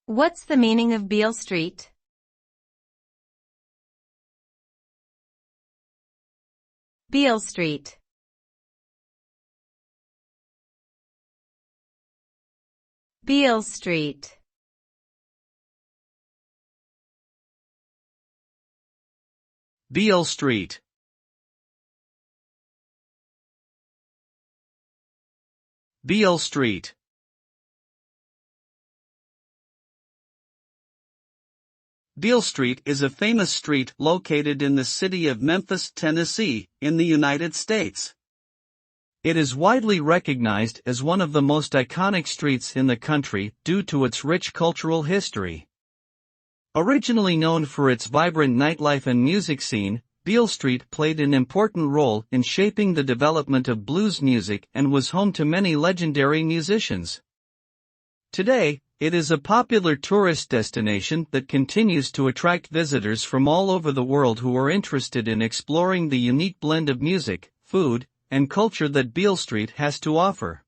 What's the meaning of Beale Street? Beale Street. Beale Street. Beale Street. Beale Street. Beale Street is a famous street located in the city of Memphis, Tennessee, in the United States. It is widely recognized as one of the most iconic streets in the country due to its rich cultural history. Originally known for its vibrant nightlife and music scene, Beale Street played an important role in shaping the development of blues music and was home to many legendary musicians. Today, it is a popular tourist destination that continues to attract visitors from all over the world who are interested in exploring the unique blend of music, food, and culture that Beale Street has to offer.